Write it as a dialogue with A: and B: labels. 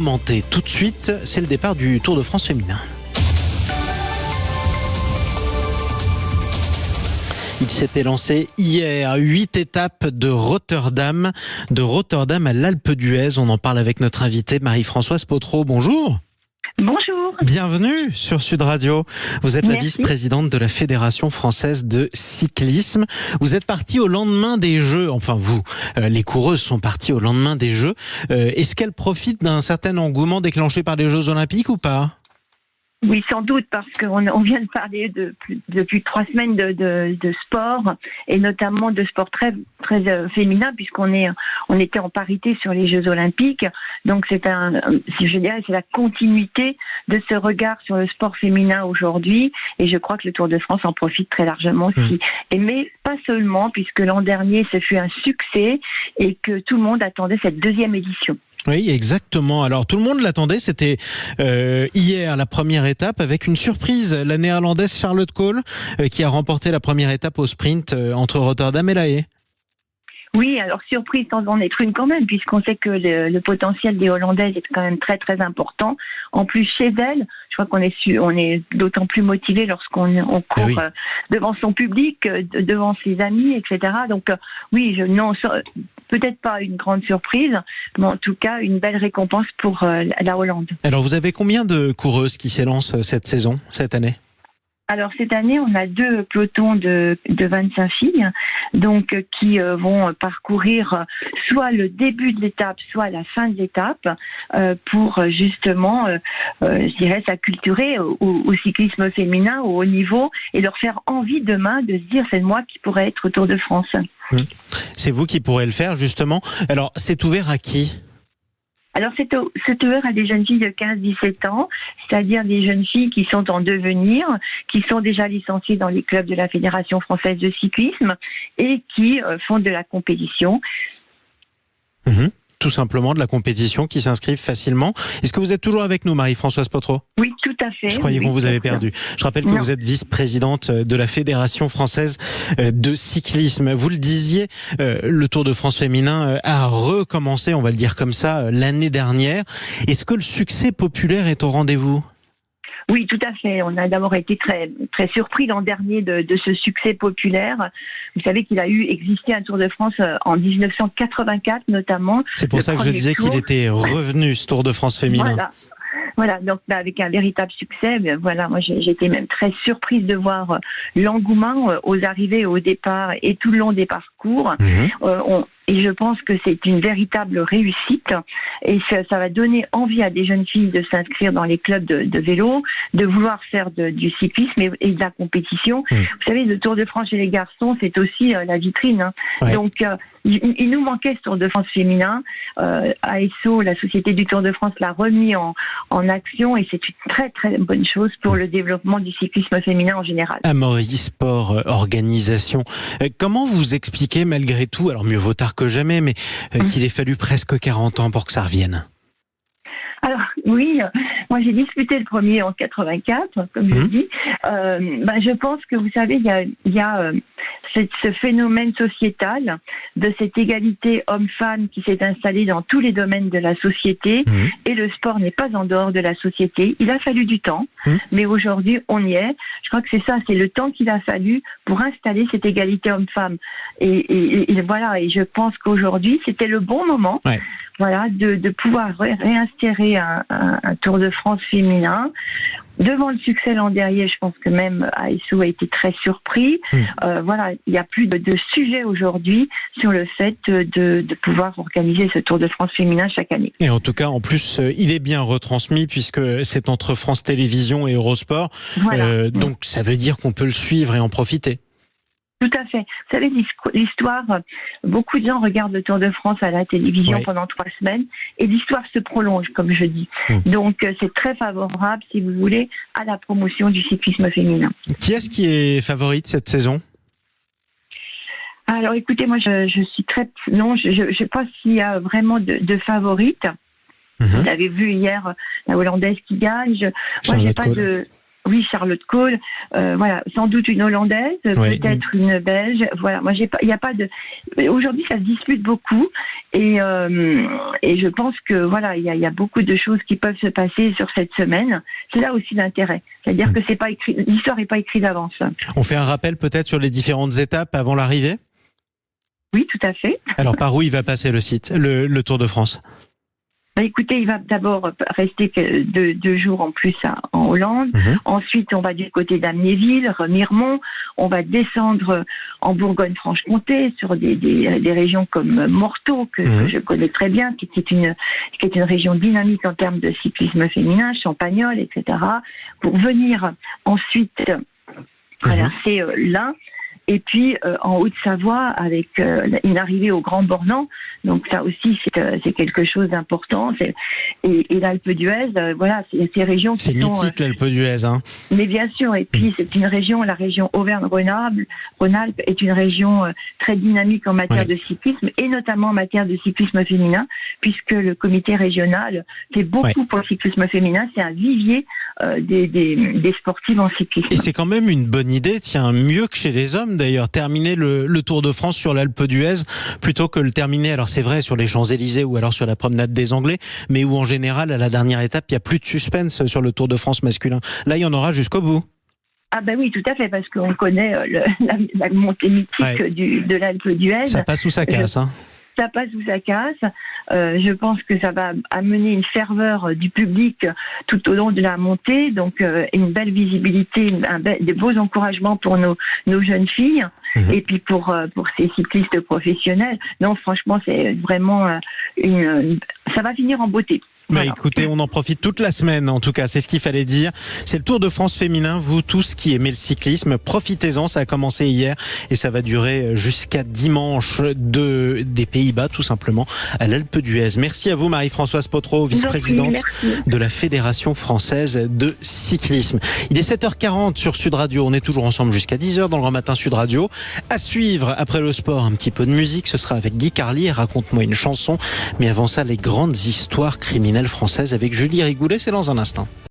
A: Commenté tout de suite, c'est le départ du Tour de France féminin. Il s'était lancé hier, 8 étapes de Rotterdam à l'Alpe d'Huez. On en parle avec notre invitée Marie-Françoise Potreau. Bonjour.
B: Bonjour.
A: Bienvenue sur Sud Radio. Vous êtes la
B: Merci.
A: vice-présidente de la Fédération française de cyclisme. Vous êtes partie au lendemain des Jeux. Enfin vous, les coureuses sont parties au lendemain des Jeux. Est-ce qu'elles profitent d'un certain engouement déclenché par les Jeux Olympiques ou pas ?
B: Oui, sans doute, parce qu'on vient de parler depuis 3 semaines de sport, et notamment de sport très féminin, puisqu'on était en parité sur les Jeux Olympiques. Donc c'est la continuité de ce regard sur le sport féminin aujourd'hui, et je crois que le Tour de France en profite très largement aussi. Mais pas seulement, puisque l'an dernier ce fut un succès et que tout le monde attendait cette 2e édition.
A: Oui, exactement. Alors tout le monde l'attendait, c'était hier la première étape avec une surprise, la néerlandaise Charlotte Kool qui a remporté la première étape au sprint entre Rotterdam et La Haye.
B: Oui, alors surprise sans en être une quand même, puisqu'on sait que le potentiel des Hollandaises est quand même très très important. En plus, chez elles, je crois qu'on est d'autant plus motivé lorsqu'on court devant son public, devant ses amis, etc. Donc peut-être pas une grande surprise, mais en tout cas une belle récompense pour la Hollande.
A: Alors vous avez combien de coureuses qui s'élancent cette année ?
B: Alors cette année, on a 2 pelotons de 25 filles, donc qui vont parcourir soit le début de l'étape, soit la fin de l'étape, pour justement, je dirais, s'acculturer au cyclisme féminin, au haut niveau, et leur faire envie demain de se dire c'est moi qui pourrais être au Tour de France.
A: C'est vous qui pourrez le faire justement. Alors c'est ouvert à qui ?
B: Alors c'est ouvert à des jeunes filles de 15-17 ans, c'est-à-dire des jeunes filles qui sont en devenir, qui sont déjà licenciées dans les clubs de la Fédération française de cyclisme et qui font de la compétition.
A: Tout simplement de la compétition, qui s'inscrivent facilement. Est-ce que vous êtes toujours avec nous, Marie-Françoise Potreau ?
B: Oui, tout à fait.
A: Je croyais qu'on vous avait perdu. Je rappelle que vous êtes vice-présidente de la Fédération française de cyclisme. Vous le disiez, le Tour de France féminin a recommencé, on va le dire comme ça, l'année dernière. Est-ce que le succès populaire est au rendez-vous ?
B: Oui, tout à fait. On a d'abord été très, très surpris l'an dernier de ce succès populaire. Vous savez qu'il a existé un Tour de France en 1984 notamment.
A: C'est pour ça que je disais qu'il était revenu, ce Tour de France féminin.
B: Voilà, donc avec un véritable succès. Voilà, moi j'ai été même très surprise de voir l'engouement aux arrivées et au départ et tout le long des parcours. Et je pense que c'est une véritable réussite, et ça va donner envie à des jeunes filles de s'inscrire dans les clubs de vélo, de vouloir faire du cyclisme et de la compétition. Vous savez, le Tour de France chez les garçons, c'est aussi la vitrine. Ouais. Donc il nous manquait ce Tour de France féminin. ASO, la Société du Tour de France, l'a remis en action, et c'est une très très bonne chose pour le développement du cyclisme féminin en général.
A: Amaury Sport Organisation. Comment vous expliquez malgré tout, alors mieux vaut tard que jamais, mais qu'il ait fallu presque 40 ans pour que ça revienne ?
B: Alors oui, moi j'ai disputé le premier en 84, comme je dis. Je pense que vous savez, il y a ce phénomène sociétal de cette égalité homme-femme qui s'est installée dans tous les domaines de la société, et le sport n'est pas en dehors de la société. Il a fallu du temps, mais aujourd'hui on y est. Je crois que c'est le temps qu'il a fallu pour installer cette égalité homme-femme. Et voilà, et je pense qu'aujourd'hui c'était le bon moment. Ouais. Voilà, de pouvoir réinstaurer un Tour de France féminin. Devant le succès l'an dernier, je pense que même ASO a été très surpris. Voilà, il n'y a plus de sujet aujourd'hui sur le fait de pouvoir organiser ce Tour de France féminin chaque année.
A: Et en tout cas, en plus, il est bien retransmis puisque c'est entre France Télévisions et Eurosport. Voilà. Donc ça veut dire qu'on peut le suivre et en profiter.
B: Tout à fait. Vous savez, l'histoire, beaucoup de gens regardent le Tour de France à la télévision pendant 3 semaines, et l'histoire se prolonge, comme je dis. Donc, c'est très favorable, si vous voulez, à la promotion du cyclisme féminin. Qui
A: est-ce qui est favorite cette saison ?
B: Alors, écoutez, moi, je suis non, je ne sais pas s'il y a vraiment de favorites. Vous avez vu hier la Hollandaise qui gagne. Moi, j'ai pas de... Oui, Charlotte Cole, voilà, sans doute une Hollandaise, peut-être une Belge. Voilà, moi il n'y a pas de. Aujourd'hui, ça se dispute beaucoup, et je pense que voilà, il y a beaucoup de choses qui peuvent se passer sur cette semaine. C'est là aussi l'intérêt, c'est-à-dire que c'est pas écrit, l'histoire n'est pas écrite d'avance.
A: On fait un rappel peut-être sur les différentes étapes avant l'arrivée.
B: Oui, tout à fait.
A: Alors par où il va passer le Tour de France?
B: Écoutez, il va d'abord rester deux jours en plus en Hollande. Ensuite, on va du côté d'Amnéville, Remiremont. On va descendre en Bourgogne-Franche-Comté sur des régions comme Morteau, que je connais très bien, qui est une région dynamique en termes de cyclisme féminin, Champagnole, etc. Pour venir ensuite traverser l'Ain. Et puis en Haute-Savoie avec une arrivée au Grand Bornand, donc ça aussi c'est quelque chose d'important. Et l'Alpe d'Huez, voilà, c'est ces régions qui sont.
A: C'est mythique l'Alpe d'Huez, hein.
B: Mais bien sûr, et puis c'est une région, la région Auvergne-Rhône-Alpes est une région très dynamique en matière de cyclisme et notamment en matière de cyclisme féminin, puisque le comité régional fait beaucoup pour le cyclisme féminin. C'est un vivier des sportives en cyclisme.
A: Et c'est quand même une bonne idée, tiens, mieux que chez les hommes d'ailleurs, terminer le Tour de France sur l'Alpe d'Huez plutôt que le terminer, alors c'est vrai, sur les Champs-Élysées ou alors sur la promenade des Anglais, mais où en général, à la dernière étape, il n'y a plus de suspense sur le Tour de France masculin. Là, il y en aura jusqu'au bout.
B: Ah ben oui, tout à fait, parce qu'on connaît la montée mythique de l'Alpe d'Huez. Ça
A: passe ou ça casse, hein.
B: Ça passe ou ça casse. Je pense que ça va amener une ferveur du public tout au long de la montée, donc une belle visibilité, des beaux encouragements pour nos jeunes filles et puis pour ces cyclistes professionnels. Non, franchement, c'est vraiment ça va finir en beauté.
A: Voilà. Bah écoutez, on en profite toute la semaine, en tout cas, c'est ce qu'il fallait dire. C'est le Tour de France féminin. Vous tous qui aimez le cyclisme, profitez-en. Ça a commencé hier et ça va durer jusqu'à dimanche des Pays-Bas, tout simplement, à l'Alpe d'Huez. Merci à vous, Marie-Françoise Potreau, vice-présidente de la Fédération française de cyclisme. Il est 7h40 sur Sud Radio. On est toujours ensemble jusqu'à 10h dans le Grand Matin Sud Radio. À suivre, après le sport, un petit peu de musique. Ce sera avec Guy Carlier. Raconte-moi une chanson. Mais avant ça, les grandes histoires criminelles française avec Julie Rigoulet, c'est dans un instant.